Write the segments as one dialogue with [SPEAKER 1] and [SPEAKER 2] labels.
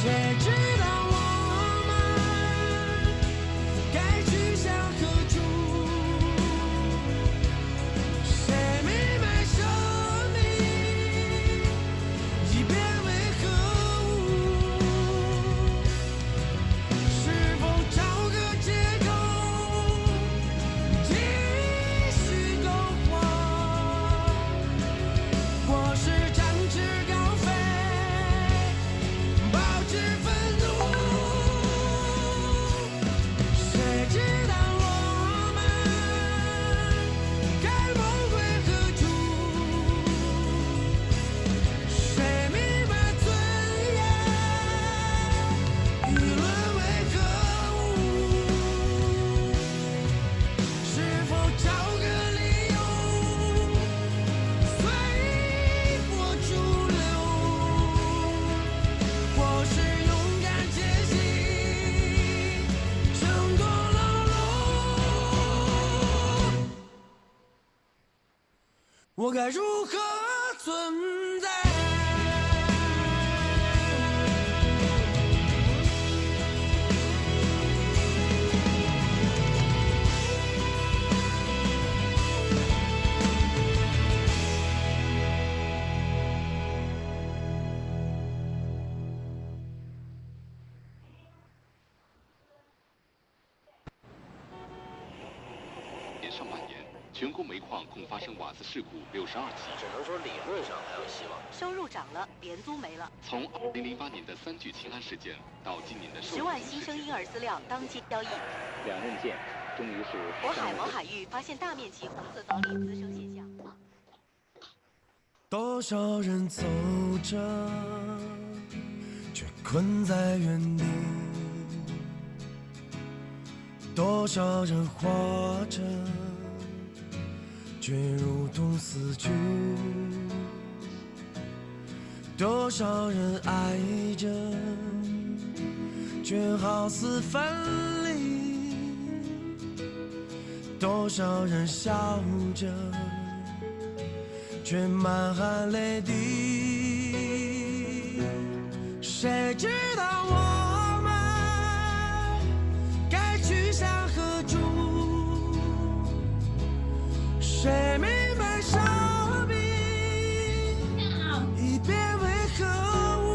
[SPEAKER 1] 谁知道我们该去向何处？谁明白生命已变为何物？是否找个借口继续苟活，或是展翅高飞，保持愤怒？谁知道我们该梦归何处？谁明白尊严已沦为何物？是否找个理由随波逐流，或是勇敢前行，挣脱牢笼？我该如何存在？
[SPEAKER 2] 上蔓延，全国煤矿共发生瓦斯事故62起。
[SPEAKER 3] 只能说理论上还有希望。
[SPEAKER 4] 收入涨了，廉租没了。
[SPEAKER 2] 从2008年的3聚氰胺事件到今年的
[SPEAKER 4] 10万新生婴儿饲料当街交易。
[SPEAKER 5] 两刃剑，终于是。
[SPEAKER 4] 渤海某海域发现大面积红色藻粒滋生现象。
[SPEAKER 1] 多少人走着，却困在原地；多少人活着，却如同死去；多少人爱着，却好似分离；多少人笑着，却满含泪滴。谁知道我们该去向何处？谁明白生命已变为何物？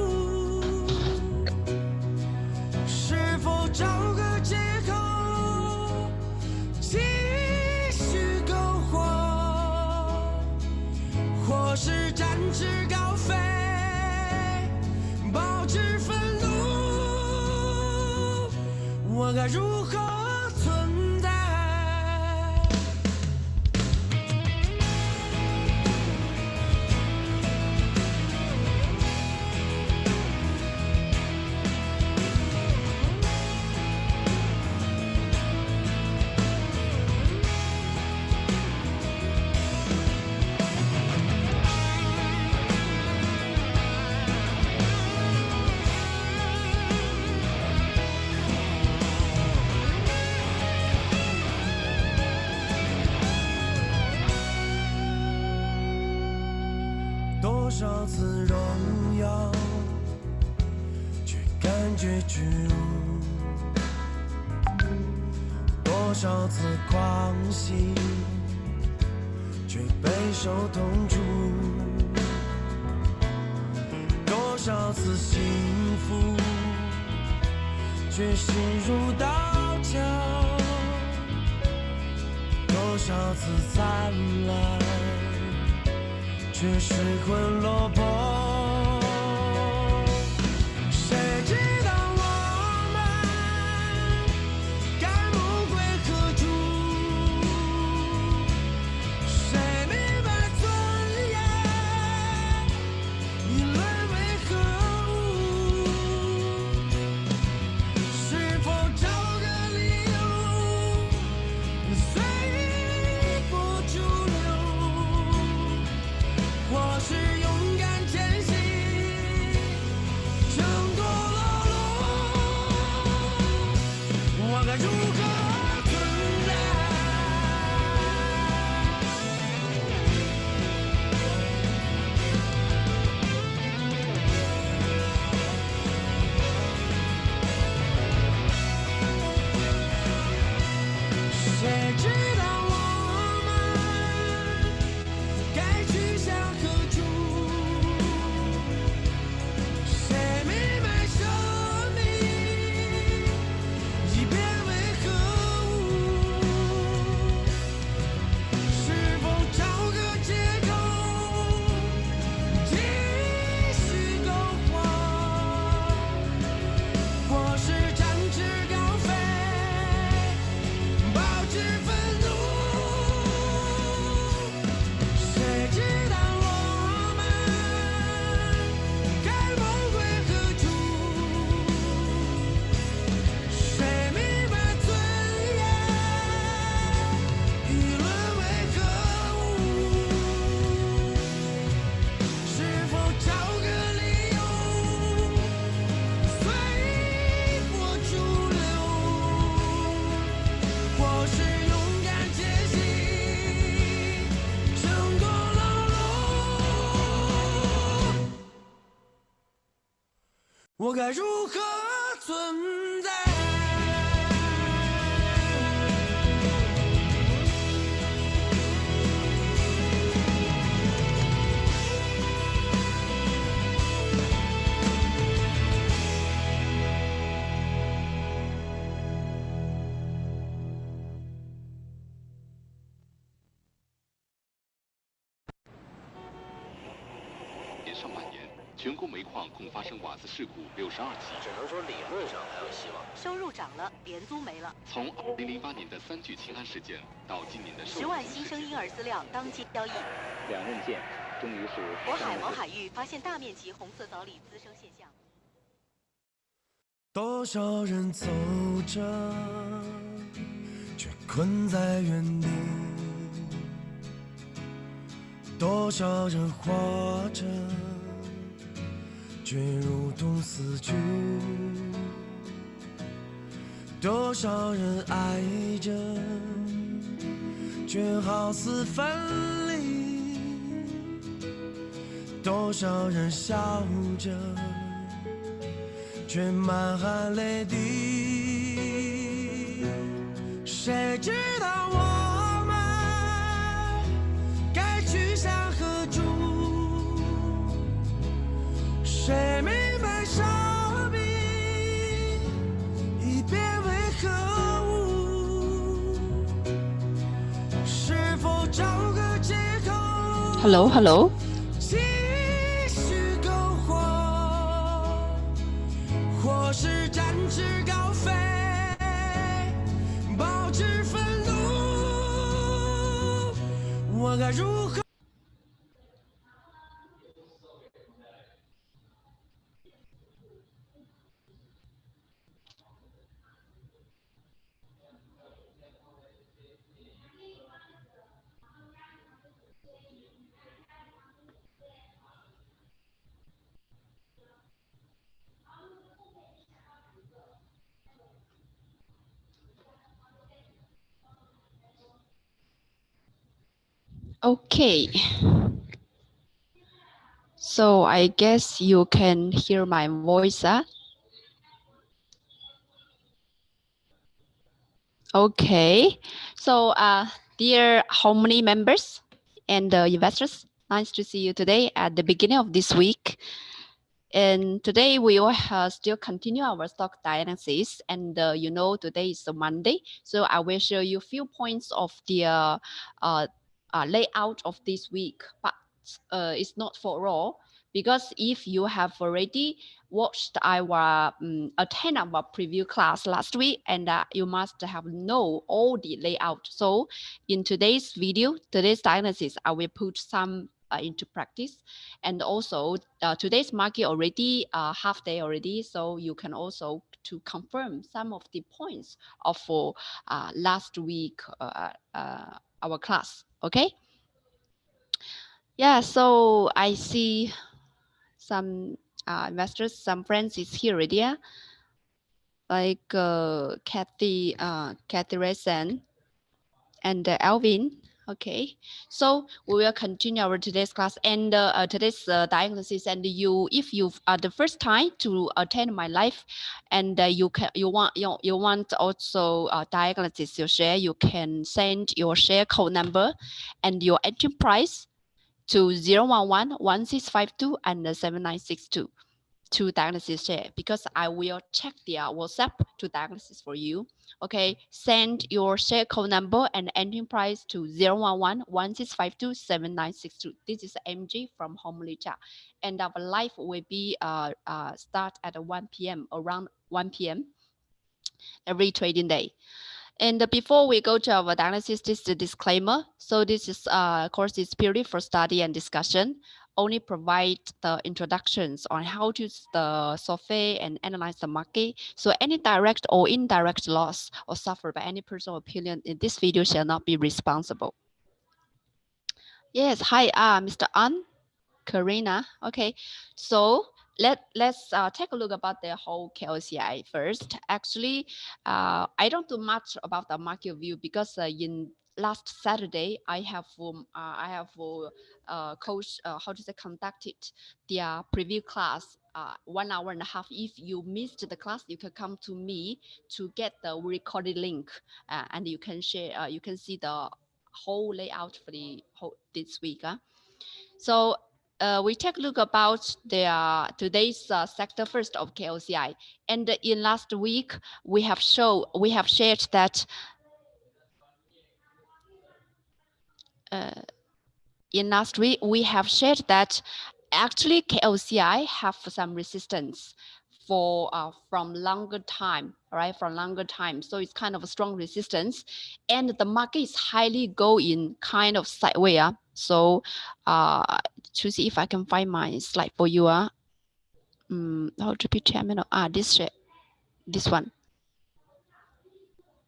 [SPEAKER 1] 是否找个借口继续苟活，或是展翅高飞，保持愤怒？我该如何存在？多少次荣耀，却感觉屈辱；多少次狂喜，却备受痛楚；多少次幸福，却心如刀绞；多少次灿烂，却失魂落魄。谁知道我们该梦归何处？谁明白尊严已沦为何物？是否找个理由随波逐流？或是勇敢前行，我该如何存在？
[SPEAKER 2] 上半年，全国煤矿共发生瓦斯事故62起，
[SPEAKER 3] 只能说理论上还有希望。
[SPEAKER 4] 收入涨了，廉租没了。
[SPEAKER 2] 从2008年的3聚氰胺事件到今年的
[SPEAKER 4] 10万新生婴儿饲料当街交易。
[SPEAKER 5] 两刃剑，终于是
[SPEAKER 4] 渤海某海域发现大面积红色藻锂滋生现象。
[SPEAKER 1] 多少人走着，却困在原地；多少人活着，却如同死去；多少人爱着，却好似分离；多少人笑着，却满含泪滴。谁知道我们该去向何处？谁明白生命已变为何物？是否找个借口
[SPEAKER 6] Hello.
[SPEAKER 1] 继续篝火？或是展翅高飞，保持愤怒，我该如何
[SPEAKER 6] Okay. So I guess you can hear my voice. Okay. So dear Harmony members and investors, nice to see you today at the beginning of this week. And today we will still continue our stock diagnosis. And today is a Monday. So I will show you a few points of the layout of this week. But it's not for all, because if you have already watched our attend our preview class last week, and you must have know all the layout. So in today's video, today's diagnosis, I will put some into practice. And also today's market already half day already, so you can also to confirm some of the points of last week our class. Okay. Yeah, so I see some investors, some friends is here already, like Kathy Resen and Alvin. Okay, so we will continue our today's class and today's diagnosis. And if you are the first time to attend my live, and you want also diagnosis your share, you can send your share code number and your entry price to 011-1652 and 7962 to diagnosis share, because I will check the WhatsApp to diagnosis for you. Okay, send your share code number and entry price to 011-1652 7962. This is MG from Home Licha, and our live will be start at 1 p.m. around 1 p.m. every trading day. And before we go to our diagnosis, this is a disclaimer. So this is course is purely for study and discussion. Only provide the introductions on how to use the software and analyze the market. So any direct or indirect loss or suffered by any personal opinion in this video shall not be responsible. Yes, hi, Mr. An, Karina. Okay, so let's take a look about the whole KOCI first. Actually, I don't do much about the market view, because in last Saturday I have conducted the preview class 1 hour and a half. If you missed the class, you can come to me to get the recorded link, and you can share. You can see the whole layout for the whole this week. So we take a look about the today's sector first of KOCI. And in last week, we have shared that in last week we have shared that actually KOCI have some resistance for from longer time, right? From longer time, so it's kind of a strong resistance, and the market is highly going kind of sideways. So to see if I can find my slide for you. How to be terminal? This one.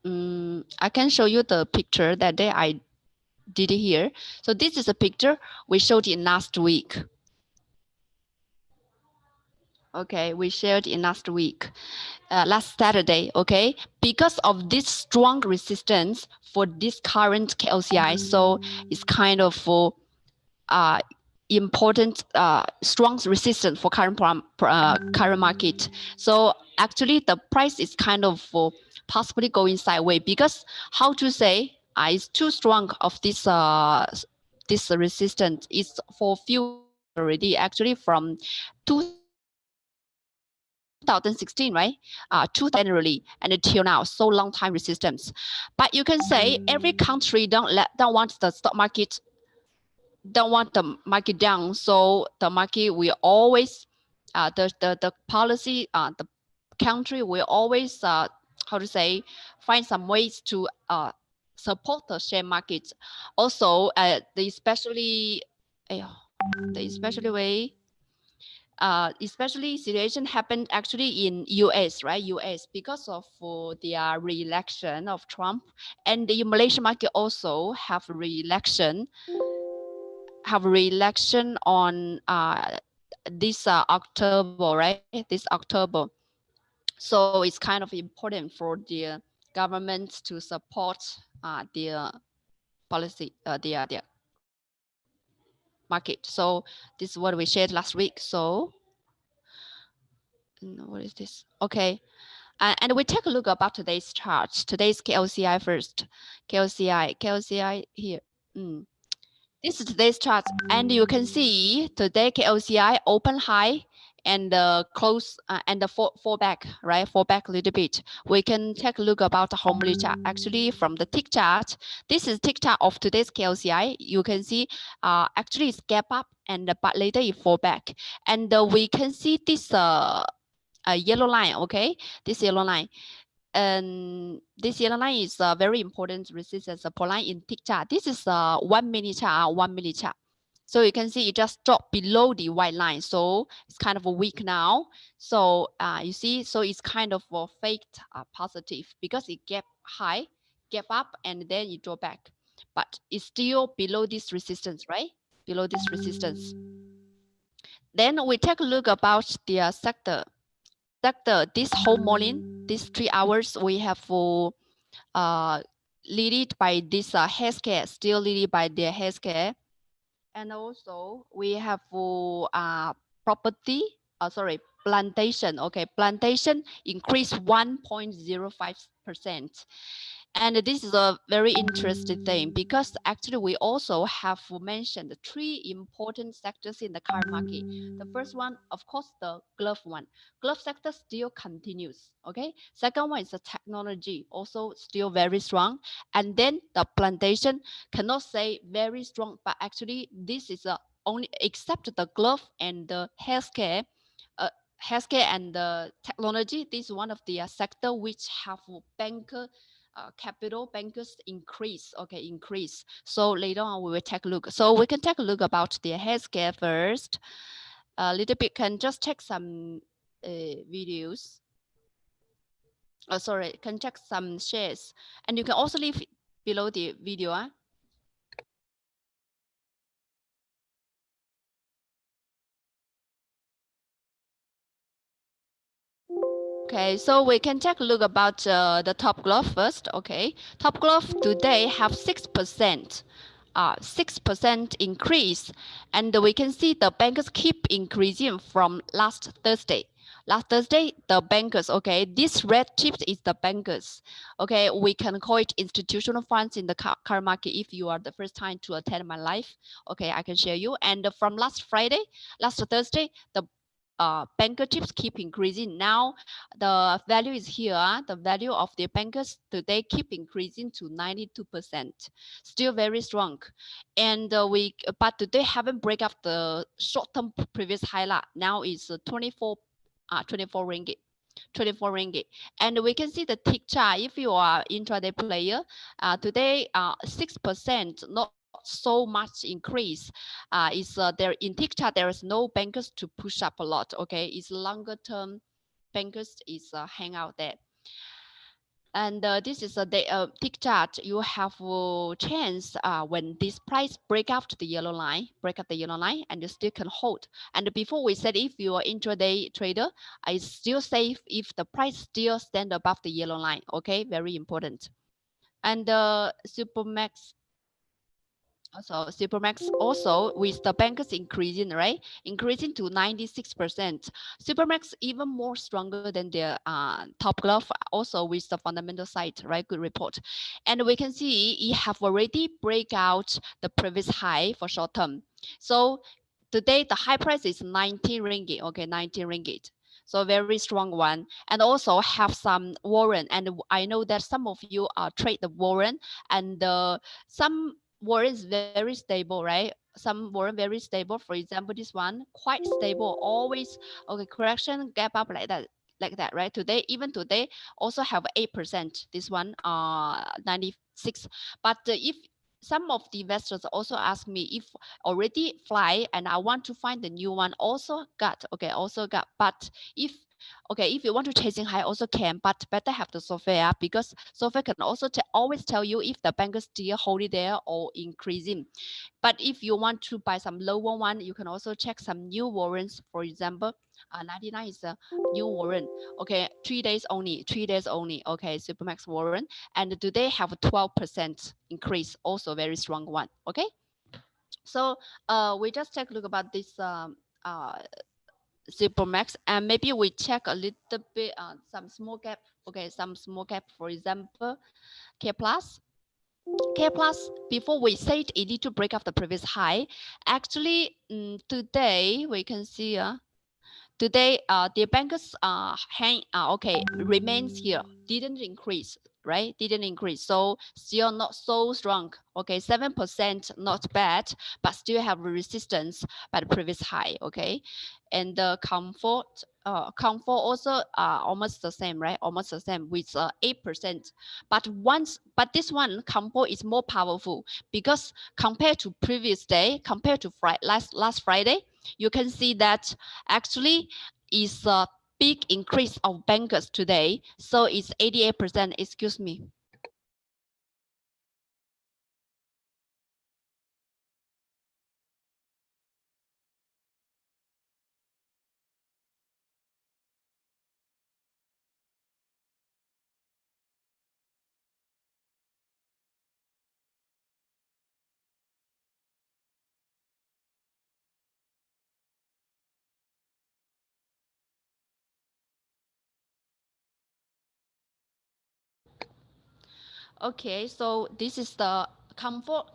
[SPEAKER 6] I can show you the picture that day I did it here. So this is a picture we showed in last week. Okay, we shared in last week, last Saturday. Okay, because of this strong resistance for this current KOCI, so it's kind of for important strong resistance for current market. So actually the price is kind of possibly going sideways, because how to say it's too strong of this this resistance. It's for few already, actually from 2016, right? Generally, and until now, so long time resistance. But you can say every country don't want the stock market, don't want the market down. So the market will always, the policy, the country will always, how to say, find some ways to support the share market. Also, the especially way, especially situation happened actually in US, right? US, because of the re-election of Trump, and the Malaysian market also have re-election on this October, right? This October. So it's kind of important for the government to support the policy, the market. So this is what we shared last week. So what is this? Okay. And we take a look about today's chart. Today's KOCI first. KOCI here. This is today's chart, and you can see today KOCI open high and close and the fall back, right? Fall back a little bit. We can take a look about the homely chart. Actually, from the tick chart, this is tick chart of today's KOCI. You can see actually it's gap up, and but later it fall back, and we can see this yellow line. Okay, this yellow line. And this yellow line is a very important resistance support line in tick chart. This is a 1 minute chart, 1 minute chart. So you can see it just dropped below the white line. So it's kind of a weak now. So you see, so it's kind of a faked positive, because it gap high, gap up, and then it drop back. But it's still below this resistance, right? Below this resistance. Then we take a look about the sector. This whole morning, these 3 hours, we have leaded by this healthcare, still leaded by the healthcare. And also we have property, plantation. Okay, plantation increased 1.05%. And this is a very interesting thing, because actually we also have mentioned 3 important sectors in the current market. The first one, of course, the glove one. Glove sector still continues. Okay. Second one is the technology, also still very strong. And then the plantation, cannot say very strong, but actually this is only except the glove and the healthcare. Healthcare and the technology, this is one of the sector which have capital bankers increase. Okay, increase. So later on we will take a look. So we can take a look about the healthcare first. A little bit, can just check some videos. Can check some shares, and you can also leave below the video. Okay, so we can take a look about the top glove first. Okay, top glove today have 6%. 6% increase, and we can see the bankers keep increasing from last Thursday. Last Thursday, the bankers, okay, this red chips is the bankers. Okay, we can call it institutional funds in the car market if you are the first time to attend my live. Okay, I can share you. And from last Thursday, the banker chips keep increasing. Now the value is here. The value of the bankers today keep increasing to 92%. Still very strong. And but today haven't break up the short-term previous highlight. Now is 24 ringgit. 24 ringgit. And we can see the tick chart. If you are intraday player, today 6%, not so much increase. Is there in tick chart, there is no bankers to push up a lot. Okay, it's longer term bankers is hang out there. And this is a tick chart. You have a chance when this price break out the yellow line, and you still can hold. And before we said, if you are intraday trader, it's still safe if the price still stand above the yellow line. Okay, very important. And Supermax. So Supermax also with the bankers increasing, right? Increasing to 96%. Supermax even more stronger than their top glove, also with the fundamental side, right? Good report. And we can see it have already break out the previous high for short term. So today the high price is 19 ringgit, okay, 19 ringgit. So very strong one, and also have some warrant. And I know that some of you trade the warrant, and some warrant is very stable, right? Some warrant very stable. For example, this one quite stable, always okay. Correction gap up like that, right? Today, even today, also have 8%. This one, 96. But if some of the investors also ask me if already fly and I want to find the new one, also got, okay, also got. But if if you want to chasing high, also can, but better have the software, because software can also always tell you if the bank is still holding there or increasing. But if you want to buy some lower one, you can also check some new warrants. For example, 99 is a new warrant. Okay, 3 days only. Okay, Supermax warrant, and today have a 12% increase, also very strong one. Okay, so we just take a look about this Supermax, and maybe we check a little bit some small gap. Okay, some small gap, for example, K plus. K plus, before we said it need to break up the previous high. Actually, today we can see today the bankers remains here, didn't increase, right? Didn't increase, so still not so strong. Okay, 7%, not bad, but still have resistance by the previous high. Okay, and the comfort also almost the same, right? Almost the same with 8%. But this one comfort is more powerful, because compared to previous day, compared to last Friday, you can see that actually is a big increase of bankers today. So it's 88%. Excuse me. Okay, so this is the comfort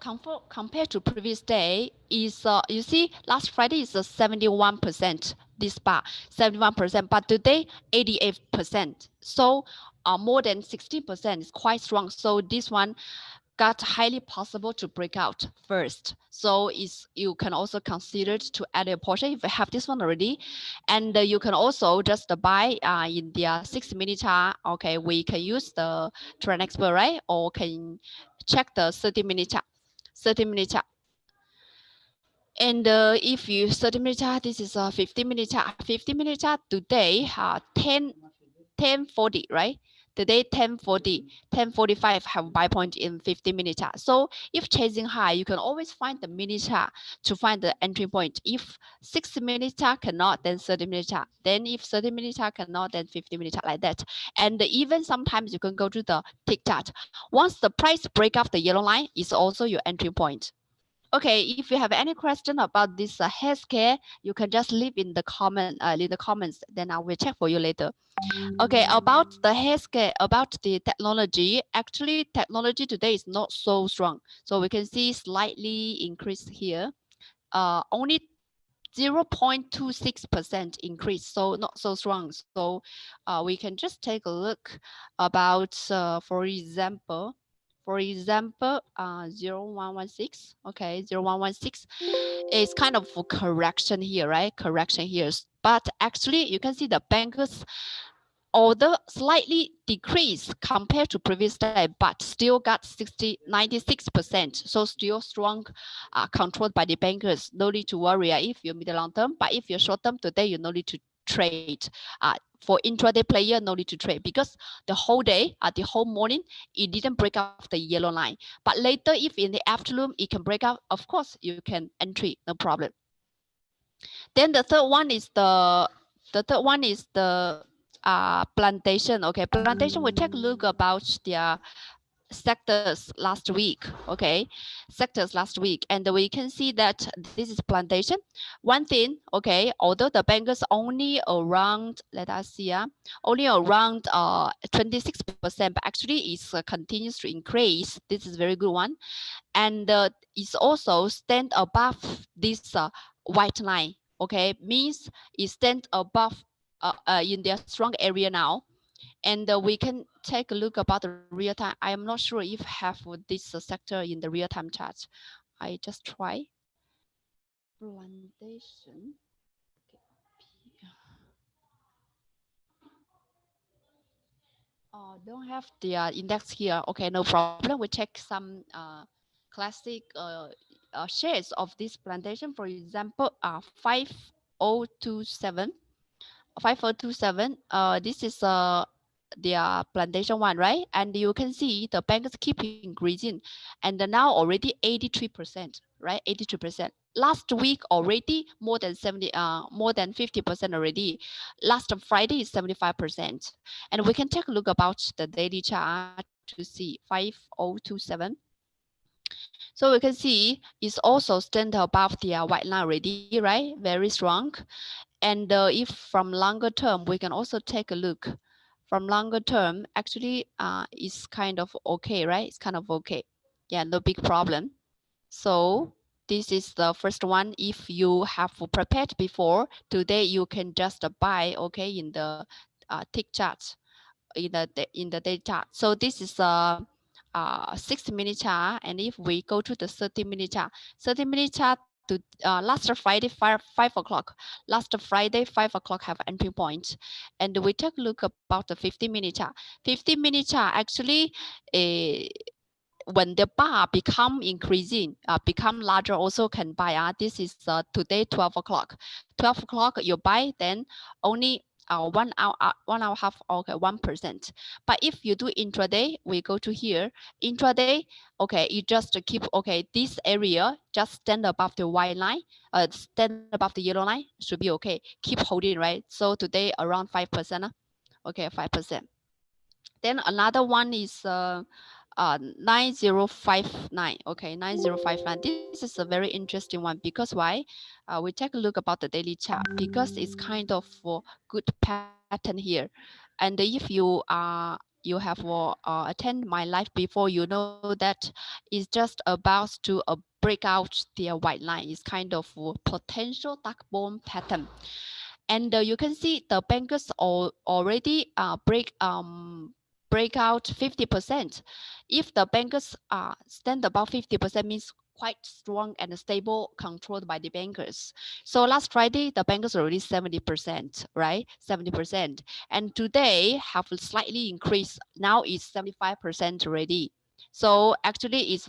[SPEAKER 6] compared to previous day is you see last Friday is 71%, this bar 71%, but today 88%. So more than 60% is quite strong. So this one got highly possible to break out first. So you can also consider to add a portion if you have this one already. And you can also just buy in the 6-minute chart. Okay, we can use the Trend Expert, right? Or can check the 30-minute chart. 30-minute chart. And if you 30-minute chart, this is a 50-minute chart. 50-minute chart today 10:40, right? Today 10:40, 10:45 have buy point in 50-minute chart. So if chasing high, you can always find the mini chart to find the entry point. If 6-minute chart cannot, then 30-minute chart. Then if 30-minute chart cannot, then 50-minute chart, like that. And even sometimes you can go to the tick chart. Once the price break up the yellow line, is also your entry point. Okay, if you have any question about this healthcare, you can just leave in the comments. Then I will check for you later. Okay, about the healthcare, about the technology. Actually, technology today is not so strong, so we can see slightly increase here. Only 0.26% increase, so not so strong. So we can just take a look about, for example, 0116. Okay, 0116 is kind of a correction here, right? Correction here. But actually, you can see the bankers, although slightly decreased compared to previous day, but still got 96%. So still strong, controlled by the bankers. No need to worry if you're mid long term, but if you're short term today, you no need to trade. For intraday player, no need to trade because the whole day, the whole morning, it didn't break out the yellow line. But later, if in the afternoon, it can break out, of course, you can entry, no problem. Then the third one is the plantation. Okay, plantation, we take a look about their sectors last week. Okay, sectors last week, and we can see that this is plantation. One thing, okay, although the bankers only around, let us see, only around 26%, but actually it's continues to increase. This is very good one, and it's also stand above this white line. Okay, means it stand above in their strong area now. And we can take a look about the real time. I am not sure if have this sector in the real time chart. I just try. Plantation. Don't have the index here. Okay, no problem. We check some classic shares of this plantation. For example, 5027. 5027. This is their plantation one, right? And you can see the banks keep increasing, and now already 83%, right? 83%. Last week already more than 50% already. Last Friday is 75%. And we can take a look about the daily chart to see 5027. So we can see it's also stand above the white line already, right? Very strong. And if from longer term, we can also take a look. From longer term, actually, it's kind of okay, right? It's kind of okay. Yeah, no big problem. So this is the first one. If you have prepared before, today you can just buy, okay, in the tick chart, in the day chart. So this is a 6-minute chart, and if we go to the 30-minute chart, 30-minute chart to last Friday 5 o'clock. Last Friday 5 o'clock have entry point, and we take a look about the 50-minute chart. 50-minute chart actually. When the bar become increasing, become larger, also can buy. This is today 12 o'clock. 12 o'clock you buy, then only 1 hour half, okay, 1%. But if you do intraday, we go to here. Intraday, okay, you just keep, okay, this area just stand above the white line, stand above the yellow line, should be okay. Keep holding, right? So today around 5%. Okay, 5%. Then another one is 9059. Okay, 9059. This is a very interesting one because why? We take a look about the daily chart because it's kind of good pattern here. And if you have attend my live before, you know that it's just about to break out the white line. It's kind of potential dark bone pattern. And you can see the bankers already break out 50%. If the bankers stand above 50%, means quite strong and stable, controlled by the bankers. So last Friday, the bankers already 70%, right? 70%. And today have slightly increased. Now it's 75% already. So actually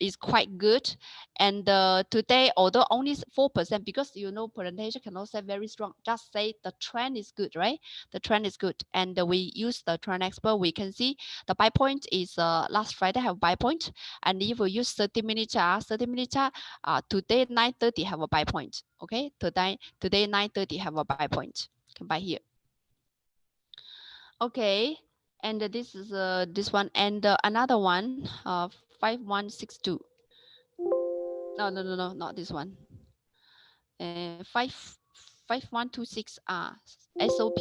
[SPEAKER 6] is quite good. And today, although only 4%, because you know presentation cannot say very strong, just say the trend is good, right? The trend is good. And we use the trend expert, we can see the buy point is last Friday have buy point. And if we use 30-minute chart, today 9:30 have a buy point. Okay, today 9:30 have a buy point. Can buy here. Okay, and this is this one, and another one 5162. No, not this one. 5126 SOP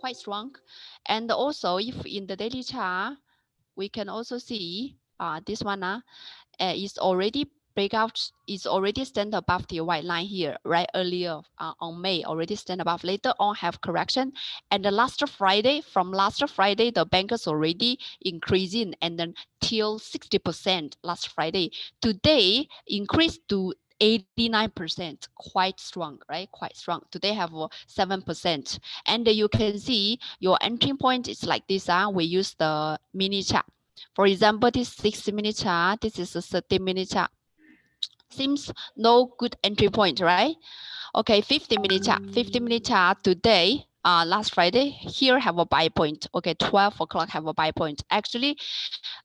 [SPEAKER 6] quite strong. And also if in the daily chart, we can also see this one is already breakout, is already stand above the white line here, right? Earlier on May, already stand above, later on have correction. And the last Friday, from last Friday, the bankers already increasing and then till 60% last Friday. Today increased to 89%, quite strong, right? Quite strong. Today have 7%. And you can see your entry point is like this. We use the mini chart. For example, this 60-minute chart, this is a 30-minute chart. Seems no good entry point, right? Okay, 50-minute chart. 50-minute chart today, last Friday, here have a buy point. Okay, 12 o'clock have a buy point. Actually,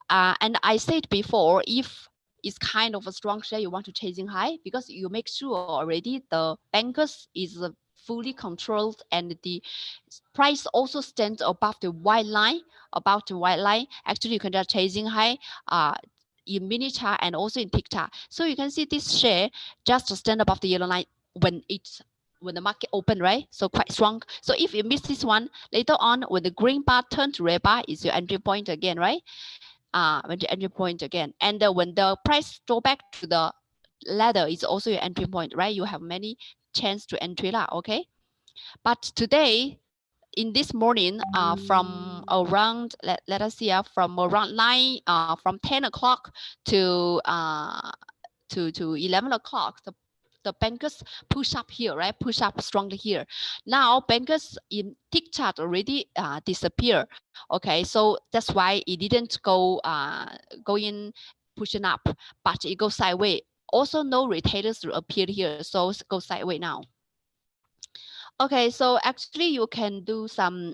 [SPEAKER 6] and I said before, if it's kind of a strong share, you want to chasing high, because you make sure already the bankers is fully controlled and the price also stands above the white line. About the white line, actually you can just chasing high in mini chart and also in tick chart. So you can see this share just stand above the yellow line when the market open, right? So quite strong. So if you miss this one, later on when the green bar turns to red bar, is your entry point again, right? When the entry point again. And when the price go back to the ladder, is also your entry point, right? You have many chance to entry lah, okay? But today, in this morning, from around, let us see, from around 9, from 10 o'clock to 11 o'clock, the bankers push up here, right? Push up strongly here. Now bankers in tick chart already disappear. Okay, so that's why it didn't go in pushing up, but it goes sideways. Also, no retailers appeared here, so go sideways now. Okay, so actually you can do some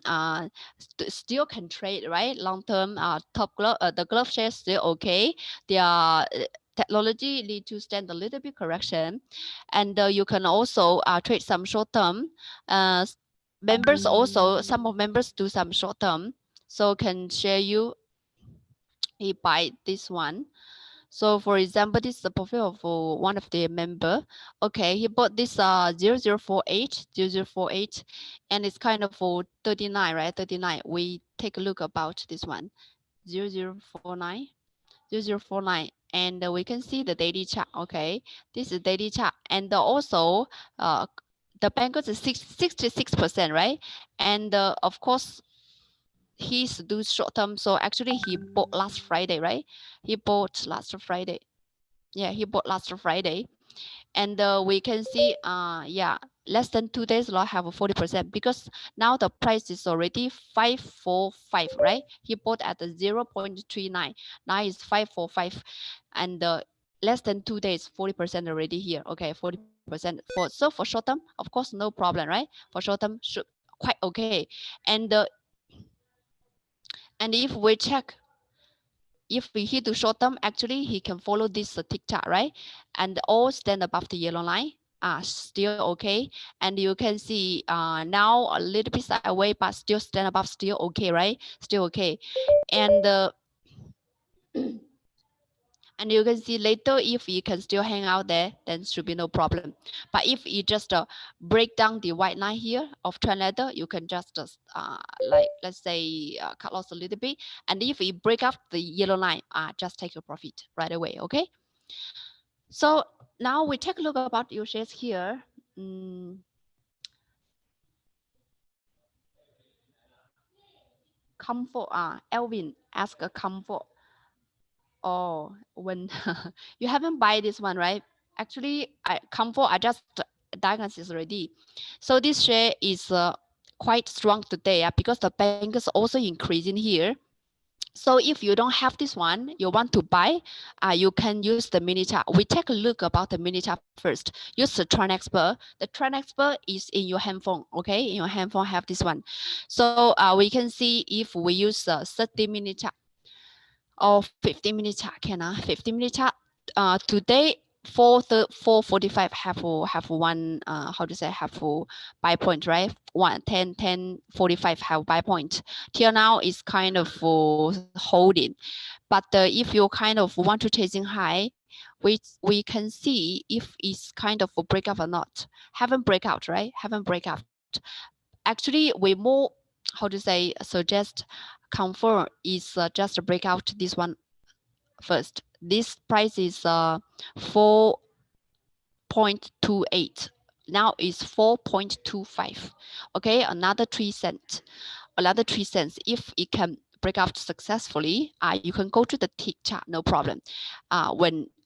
[SPEAKER 6] still can trade, right? Long term top glove, the glove shares still okay. Their technology need to stand a little bit correction, and you can also trade some short term. Members also, some of members do some short term, so can share you. He buy this one. So for example, this is the profile of one of the member. Okay, he bought this 0048, and it's kind of for 39, right? 39. We take a look about this one, 0049, 0049. And we can see the daily chart. Okay, this is daily chart. And also the bankers is 66%, right? And of course, he's do short term. So actually he bought last Friday, right? He bought last Friday. Yeah, he bought last Friday. And we can see, yeah, less than 2 days, lot have a 40%, because now the price is already 545, right? He bought at the 0.39. Now it's 545, and less than 2 days, 40% already here. Okay, 40%. So for short term, of course, no problem, right? For short term, should quite okay. And if we check, if we hit the short term, actually he can follow this tick chart, right? And all stand above the yellow line. Still okay. And you can see now a little bit sideways, but still stand above, still okay, right? Still okay. And and you can see later, if you can still hang out there, then should be no problem. But if you just break down the white line here of trend ladder, you can just like, let's say cut loss a little bit. And if you break up the yellow line, just take your profit right away, okay? So now we take a look about your shares here. Comfort, Elvin ask a comfort. Oh, when you haven't buy this one, right? Actually, comfort, I just diagnosis already. So this share is quite strong today because the bank is also increasing here. So if you don't have this one, you want to buy, you can use the mini chart. We take a look about the mini chart first. Use the Trend Expert. The Trend Expert is in your handphone, okay? In your handphone have this one. So we can see if we use 30-minute chart or 15-minute chart, 15-minute chart. Today 4:45 have one how to say, have a buy point, right? 10:45 have buy point. Till now is kind of holding, but if you kind of want to chasing high, we can see if it's kind of a breakout or not. Haven't breakout, right? Haven't breakout. Actually, we more, how to say, suggest confirm is just a breakout this one first. This price is 4.28. Now it's 4.25. Okay, another 3 cents. Another 3 cents. If it can break out successfully, you can go to the tick chart, no problem.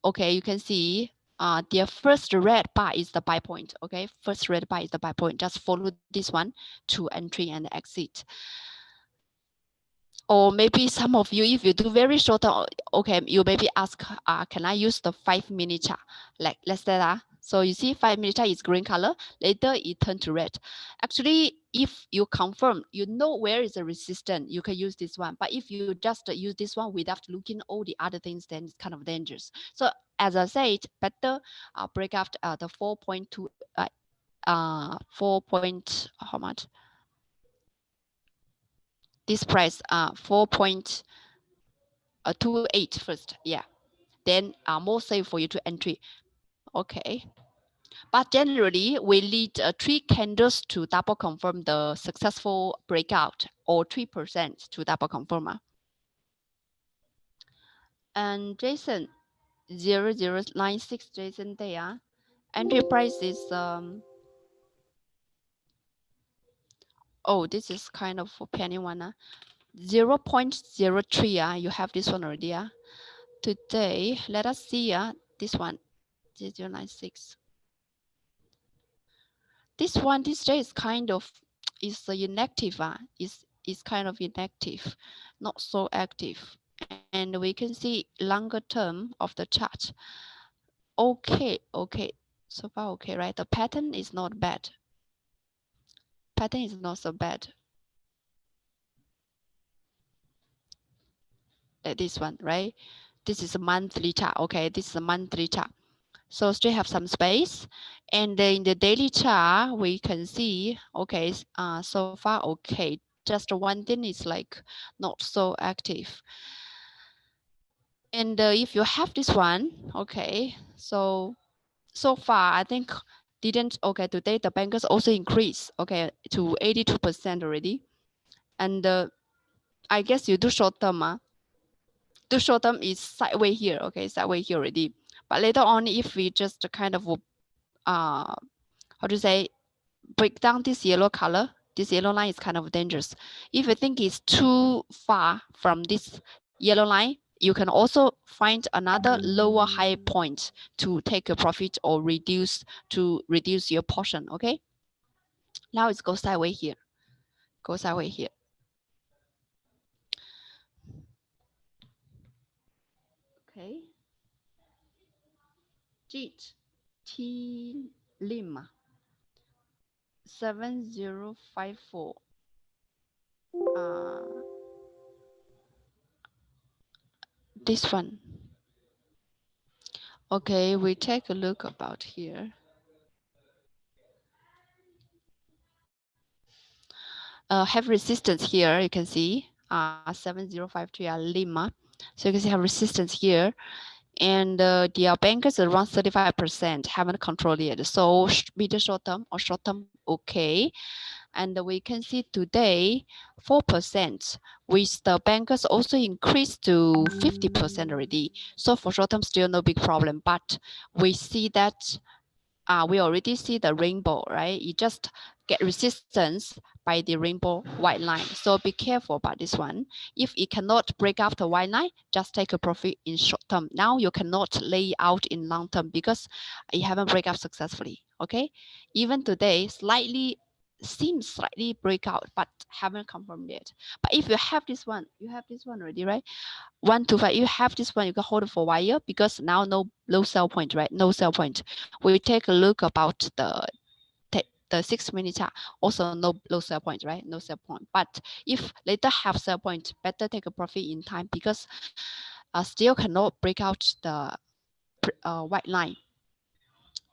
[SPEAKER 6] Okay, you can see the first red bar is the buy point. Okay, first red bar is the buy point. Just follow this one to entry and exit. Or maybe some of you, if you do very short, okay, you maybe ask, can I use the 5-minute chart? Like, let's say that. So you see 5-minute chart is green color, later it turned to red. Actually, if you confirm, you know where is the resistance, you can use this one. But if you just use this one without looking all the other things, then it's kind of dangerous. So as I said, better break out the 4.2, 4 point, how much? This price, 4.28 first, yeah. Then more safe for you to entry. Okay. But generally, we need 3 candles to double confirm the successful breakout, or 3% to double confirm. And Jason, 0096, Jason there. Entry price is, oh, this is kind of a penny one. 0.03, you have this one already. Today, let us see this one, 096. This one, this day is kind of inactive. Is kind of inactive, not so active. And we can see longer term of the chart. Okay, so far okay, right? The pattern is not bad. Pattern is not so bad. Like this one, right? This is a monthly chart. Okay, this is a monthly chart. So still have some space. And in the daily chart, we can see, okay, so far, okay. Just one thing is like not so active. And if you have this one, okay, so far, I think didn't, okay, today the bankers also increased, okay, to 82% already. And I guess you do short term, do short term is sideways here, okay, sideways here already. But later on, if we just kind of, how to say, break down this yellow color, this yellow line is kind of dangerous. If you think it's too far from this yellow line, you can also find another lower high point to take a profit or reduce your portion, okay? Now it's go sideways here. Go sideways here. Okay. Jit T Lim 7054. This one. Okay, we take a look about here. Have resistance here, you can see 7053 Lima. So you can see have resistance here. And the bankers around 35% haven't controlled yet. So mid short term or short term, okay. And we can see today 4%, with the bankers also increased to 50% already. So for short term, still no big problem. But we see that we already see the rainbow, right? You just get resistance by the rainbow white line. So be careful about this one. If it cannot break out the white line, just take a profit in short term. Now you cannot lay out in long term because you haven't break out successfully, okay? Even today, seems slightly break out, but haven't confirmed yet. But if you have this one, you have this one already, right? 1 to 5, you have this one, you can hold it for a while because now no low sell point, right? No sell point. We take a look about the 6-minute chart, also no low sell point, right? No sell point. But if later have sell point, better take a profit in time because still cannot break out the white line.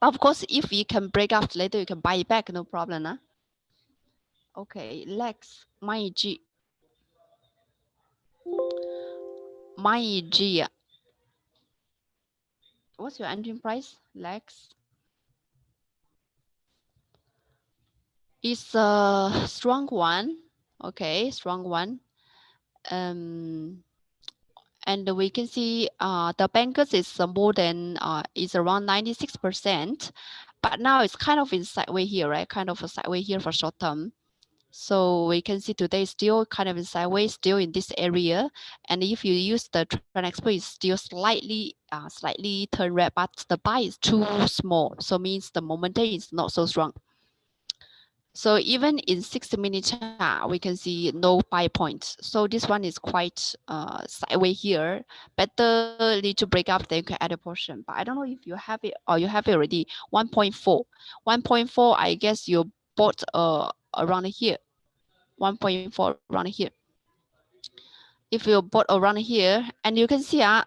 [SPEAKER 6] Of course, if you can break out later, you can buy it back, no problem. Huh? Okay, Lex, my G. What's your entry price? Lex. It's a strong one. Okay, strong one. And we can see the bankers is more than is around 96%, but now it's kind of in sideway here, right? Kind of a sideway here for short term. So we can see today still kind of in sideways, still in this area. And if you use the trend expo, it's still slightly turn red, but the buy is too small. So means the momentum is not so strong. So even in 60-minute chart, we can see no buy points. So this one is quite sideways here. Better need to break up, then you can add a portion. But I don't know if you have it or you have it already. 1.4. 1.4, I guess you bought around here. 1.4 around here. If you bought around here, and you can see I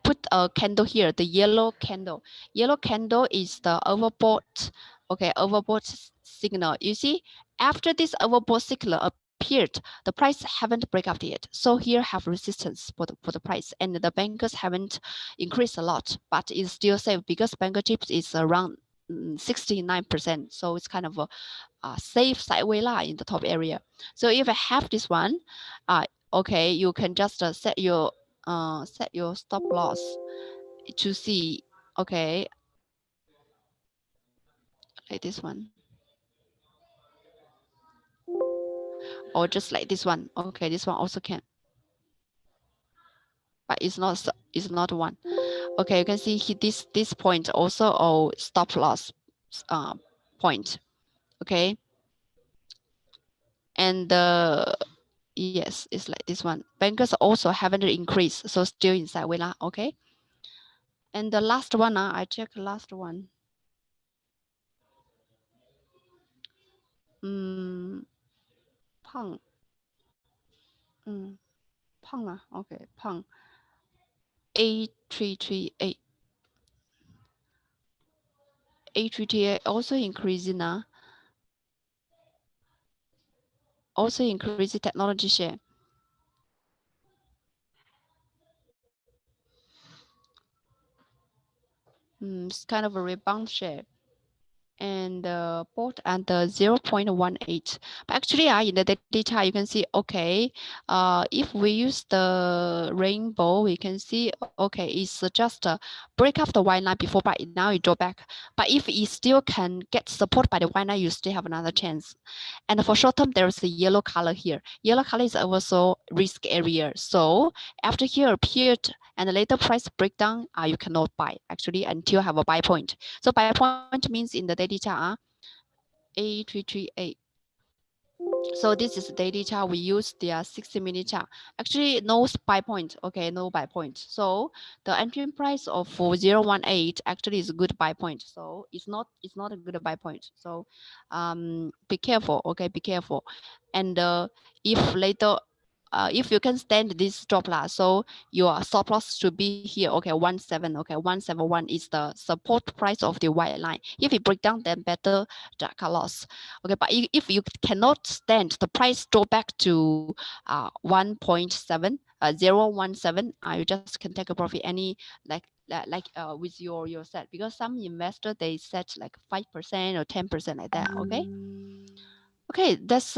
[SPEAKER 6] put a candle here, the yellow candle. Yellow candle is the overbought, okay, overbought signal. You see, after this overbought signal appeared, the price haven't break up yet. So here have resistance for the price, and the bankers haven't increased a lot, but it's still safe because banker chips is around 69%. So it's kind of a safe sideway line in the top area. So if I have this one, okay, you can just set your stop loss to see, okay, like this one, or just like this one. Okay, this one also can, but it's not one. Okay, you can see this point also or stop loss point. Okay, and yes, it's like this one. Bankers also haven't increased, so still inside Willa. Okay, and the last one, I check the last one. Pang. Pang. Okay, Pang. 8338. 8338 also increasing now. Also increasing technology share. It's kind of a rebound share. And both at the 0.18. But actually, in the data, you can see, okay, if we use the rainbow, we can see, okay, it's just break up the white line before, but now it draw back. But if it still can get support by the white line, you still have another chance. And for short term, there is a yellow color here. Yellow color is also risk area. So after here appeared and the later price breakdown, you cannot buy actually until have a buy point. So buy point means in the daily chart, A338. So this is the daily chart. We use the 60-minute chart. Actually, no buy point. Okay, no buy point. So the entry price of 018 actually is a good buy point. So it's not a good buy point. So be careful. Okay, be careful. And if later if you can stand this stop loss, so your stop loss should be here. Okay, 17. Okay, 171 is the support price of the white line. If it break down, then better take a loss. Okay, but if you cannot stand the price drop back to 1.7, 0.17, you just can take a profit any with your set, because some investor they set like 5% or 10% like that. Okay, that's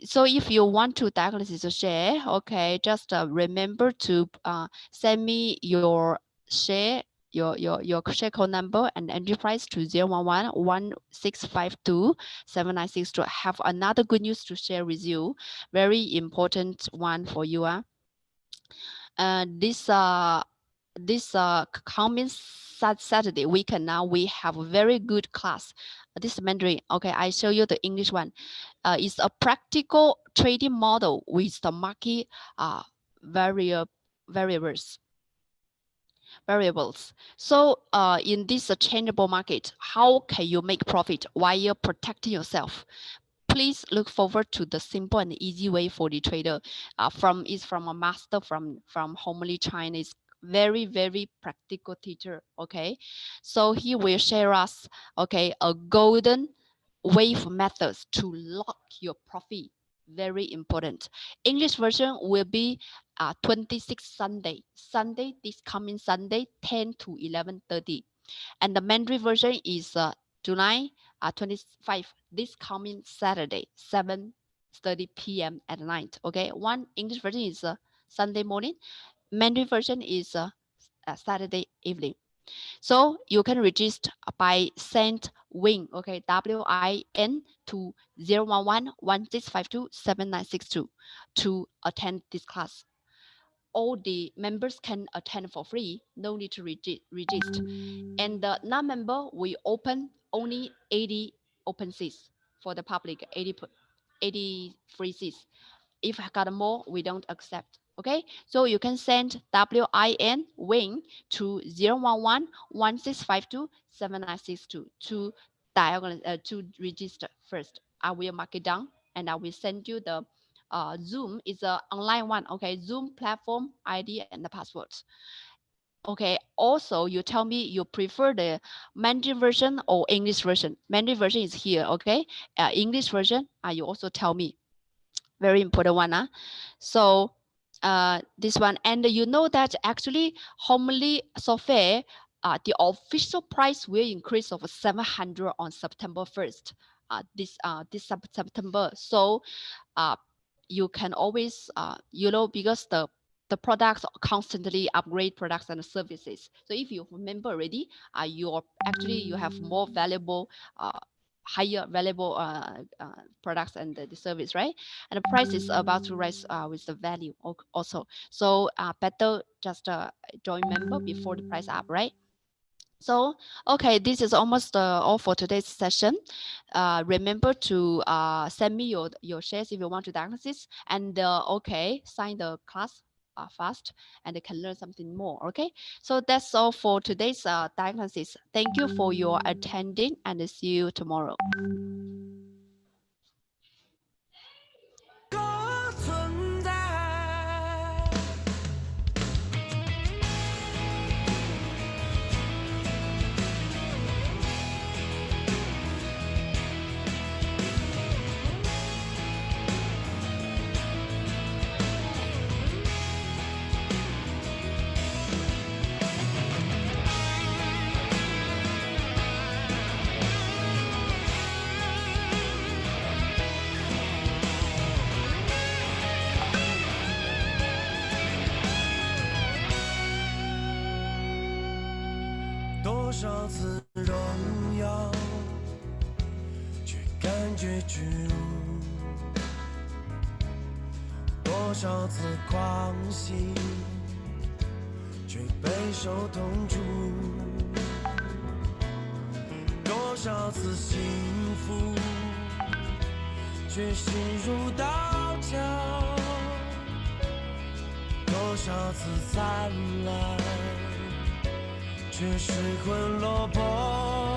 [SPEAKER 6] so if you want to diagnosis a share, okay, just remember to send me your share, your share code number and entry price to 011-1652-7962. To have another good news to share with you, very important one for you. This coming Saturday weekend, now we have a very good class. This Mandarin. Okay, I show you the English one. It's a practical trading model with the market variables. So in this changeable market, how can you make profit while protecting yourself? Please look forward to the simple and easy way for the trader. From a master from Homely China. Is very practical teacher. Okay, so he will share us, okay, a golden wave methods to lock your profit Very important. English version will be 26 Sunday, this coming Sunday, 10 to 11:30. And the Mandarin version is July 25, this coming Saturday, 7:30 p.m. at night. Okay, one English version is Sunday morning. Mandarin version is Saturday evening. So you can register by send WIN, okay, WIN to 011-1652-7962 to attend this class. All the members can attend for free, no need to register. And the non-member, we open only 80 open seats for the public, 80 free seats. If I got more, we don't accept. Okay, so you can send WIN to 011-1652-7962 to to register first. I will mark it down and I will send you the Zoom is an online one. Okay, Zoom platform ID and the passwords. Okay, also you tell me you prefer the Mandarin version or English version. Mandarin version is here. Okay, English version you also tell me. Very important one. So this one, and you know that actually Homely software, the official price will increase of 700 on September 1st. This September. So you can always because the products constantly upgrade products and services. So if you remember already, you have more valuable higher valuable products and the service, right? And the price is about to rise with the value also. So better just join member before the price up, right? So, okay, this is almost all for today's session. Remember to send me your shares if you want to diagnosis, and okay, sign the class fast, and they can learn something more. Okay, so that's all for today's diagnosis. Thank you for your attending, and see you tomorrow.
[SPEAKER 1] 存在。多少次荣耀，却感觉屈辱；多少次狂喜，却备受痛楚；多少次幸福，却心如刀绞；多少次灿烂，却失魂落魄。